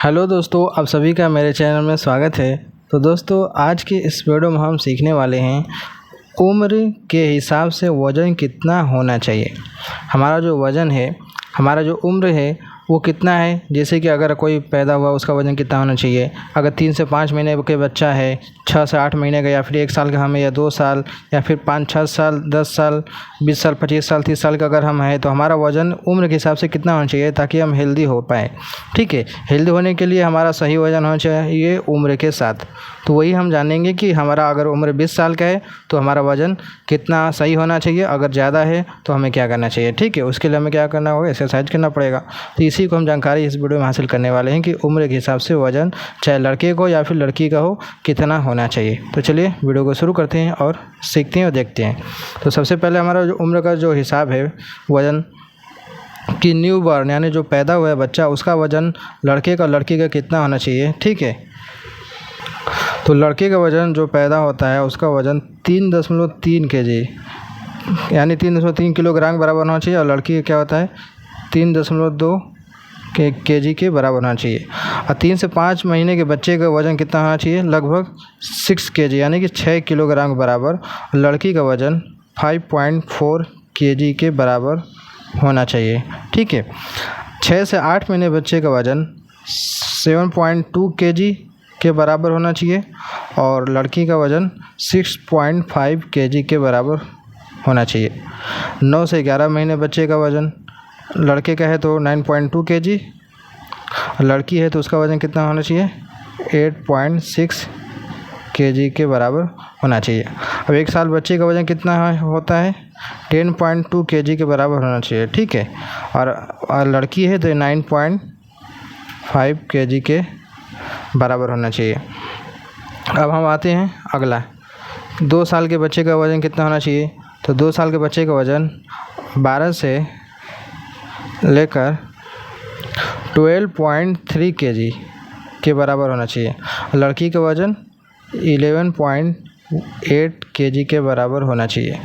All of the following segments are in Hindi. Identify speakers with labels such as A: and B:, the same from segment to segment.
A: हेलो दोस्तों, आप सभी का मेरे चैनल में स्वागत है। तो दोस्तों, आज की इस वीडियो में हम सीखने वाले हैं उम्र के हिसाब से वज़न कितना होना चाहिए। हमारा जो वज़न है, हमारा जो उम्र है वो कितना है। जैसे कि अगर कोई पैदा हुआ उसका वज़न कितना होना चाहिए। अगर 3 से 5 महीने के बच्चा है, 6 से 8 महीने का, या फिर 1 साल का हम है, या 2 साल, या फिर 5-6 साल, 10 साल, 20 साल, 25 साल, 30 साल का अगर हम हैं, तो हमारा वज़न उम्र के हिसाब से कितना होना चाहिए ताकि हम हेल्दी हो पाएँ। ठीक है, हेल्दी होने के लिए हमारा सही वज़न होना चाहिए उम्र के साथ। तो वही हम जानेंगे कि हमारा अगर उम्र 20 साल का है तो हमारा वज़न कितना सही होना चाहिए। अगर ज़्यादा है तो हमें क्या करना चाहिए। ठीक है, उसके लिए हमें क्या करना होगा, एक्सरसाइज करना पड़ेगा। तो इसी को हम जानकारी इस वीडियो में हासिल करने वाले हैं कि उम्र के हिसाब से वज़न, चाहे लड़के को या फिर लड़की का हो, कितना होना चाहिए। तो चलिए वीडियो को शुरू करते हैं और सीखते हैं और देखते हैं। तो सबसे पहले हमारा जो उम्र का जो हिसाब है वज़न कि न्यू बॉर्न यानी जो पैदा हुआ है बच्चा, उसका वज़न लड़के का लड़की का कितना होना चाहिए। ठीक है, तो लड़के का वज़न जो पैदा होता है उसका वज़न 3.3 kg यानी 3.3 किलोग्राम के बराबर होना चाहिए, और लड़की का क्या होता है 3.2 kg के बराबर होना चाहिए। और 3 से 5 महीने के बच्चे का वज़न कितना होना चाहिए, लगभग 6 kg यानी कि 6 किलोग्राम के बराबर। लड़की का वज़न 5.4 kg के बराबर होना चाहिए। ठीक है, 6 से 8 महीने बच्चे का वज़न 7.2 kg के बराबर होना चाहिए, और लड़की का वज़न 6.5 kg के बराबर होना चाहिए। 9 से 11 महीने बच्चे का वज़न, लड़के का है तो 9.2 kg, लड़की है तो उसका वज़न कितना होना चाहिए 8.6 kg के बराबर होना चाहिए। अब 1 साल बच्चे का वज़न कितना होता है 10.2 kg के बराबर होना चाहिए। ठीक है, और लड़की है तो 9.5 kg के बराबर होना चाहिए। अब हम आते हैं अगला, 2 साल के बच्चे का वज़न कितना होना चाहिए। तो 2 साल के बच्चे का वज़न 12 से लेकर 12.3 kg के बराबर होना चाहिए। लड़की का वज़न 11.8 kg के बराबर होना चाहिए।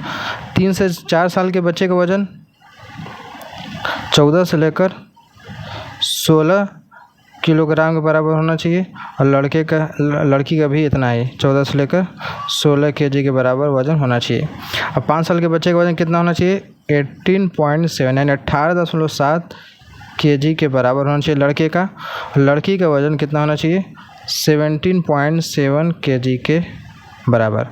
A: 3 से 4 साल के बच्चे का वज़न 14 से लेकर 16 किलोग्राम के बराबर होना चाहिए, और लड़की का भी इतना ही 14 से लेकर 16 kg के बराबर वज़न होना चाहिए। अब 5 साल के बच्चे का वज़न कितना होना चाहिए 18.7 यानी 18.7 kg के बराबर होना चाहिए लड़के का। लड़की का वज़न कितना होना चाहिए 17.7 kg के बराबर।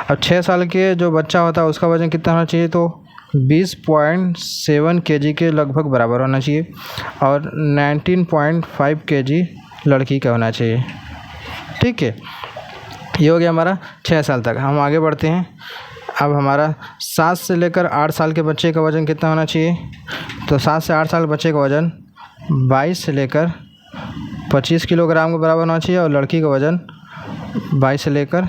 A: अब 6 साल के जो बच्चा होता है उसका वज़न कितना होना चाहिए तो 20.7 kg के लगभग बराबर होना चाहिए, और 19.5 kg लड़की का होना चाहिए। ठीक है, ये हो गया हमारा 6 साल तक। हम आगे बढ़ते हैं। अब हमारा 7 से लेकर 8 साल के बच्चे का वज़न कितना होना चाहिए। तो 7 से 8 साल के बच्चे का वज़न 22 से लेकर 25 किलोग्राम के बराबर होना चाहिए, और लड़की का वज़न 22 से लेकर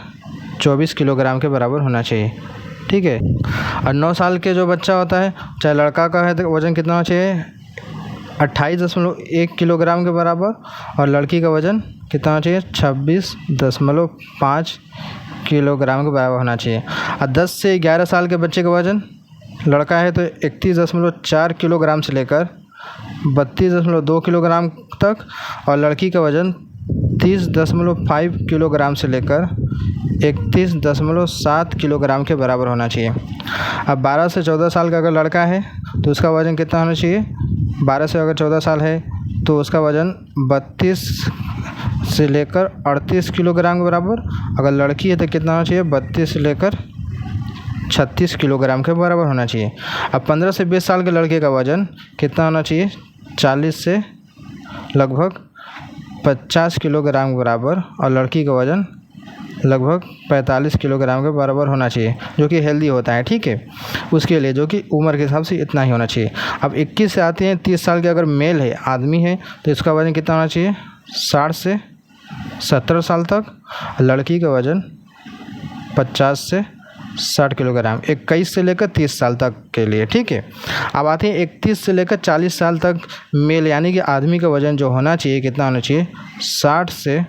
A: 24 किलोग्राम के बराबर होना चाहिए। ठीक है, और 9 साल के जो बच्चा होता है, चाहे लड़का का है तो वज़न कितना होना चाहिए 28.1 किलोग्राम के बराबर, और लड़की का वज़न कितना होना चाहिए 26.5 किलोग्राम के बराबर होना चाहिए। और 10 से 11 साल के बच्चे का वज़न, लड़का है तो 31.4 किलोग्राम से लेकर 32.2 किलोग्राम तक, और लड़की का वज़न 30.5 किलोग्राम से लेकर 31.7 किलोग्राम के बराबर होना चाहिए। अब 12 से 14 साल का अगर लड़का है तो उसका वज़न कितना होना चाहिए 12 से अगर 14 साल है तो उसका वज़न 32 से लेकर 38 किलोग्राम के बराबर। अगर लड़की है तो कितना होना चाहिए 32 से लेकर 36 किलोग्राम के बराबर होना चाहिए। अब 15 से 20 साल के लड़के का वज़न कितना होना चाहिए 40 से लगभग 50 किलोग्राम के बराबर, और लड़की का वज़न लगभग 45 किलोग्राम के बराबर होना चाहिए, जो कि हेल्दी होता है। ठीक है, उसके लिए जो कि उम्र के हिसाब से इतना ही होना चाहिए। अब 21 से आते हैं 30 साल के अगर मेल है, आदमी है, तो इसका वज़न कितना होना चाहिए 60 से 70 साल तक। लड़की का वज़न 50 से 60 किलोग्राम 21 से लेकर 30 साल तक के लिए। ठीक है, अब आते हैं 31 से लेकर 40 साल तक मेल यानी कि आदमी का वज़न जो होना चाहिए कितना होना चाहिए 60 से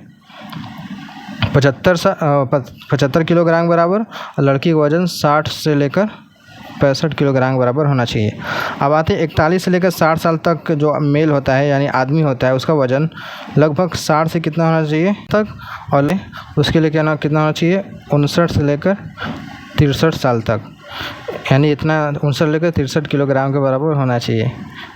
A: 75 किलोग्राम बराबर, और लड़की का वज़न 60 से लेकर 65 किलोग्राम के बराबर होना चाहिए। अब आते हैं 41 से लेकर 60 साल तक जो मेल होता है यानी आदमी होता है, उसका वज़न लगभग 60 से कितना होना चाहिए तक, और उसके लिए कितना होना चाहिए 59 से लेकर 63 साल तक, यानी इतना 59 लेकर 63 किलोग्राम के बराबर होना चाहिए।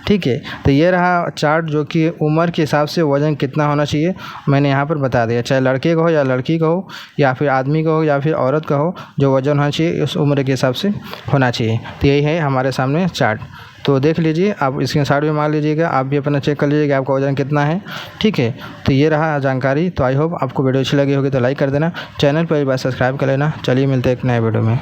A: ठीक है, तो ये रहा चार्ट जो कि उम्र के हिसाब से वज़न कितना होना चाहिए मैंने यहाँ पर बता दिया। चाहे लड़के का हो या लड़की का हो या फिर आदमी का हो या फिर औरत का हो, जो वज़न होना चाहिए उस उम्र के हिसाब से होना चाहिए। तो यही है हमारे सामने चार्ट, तो देख लीजिए, आप स्क्रीनशॉट भी मार लीजिएगा, आप भी अपना चेक कर लीजिएगा आपका वज़न कितना है। ठीक है, तो ये रहा जानकारी। तो आई होप आपको वीडियो अच्छी लगी होगी तो लाइक कर देना, चैनल पर एक बार सब्सक्राइब कर लेना। चलिए मिलते हैं एक नए वीडियो में।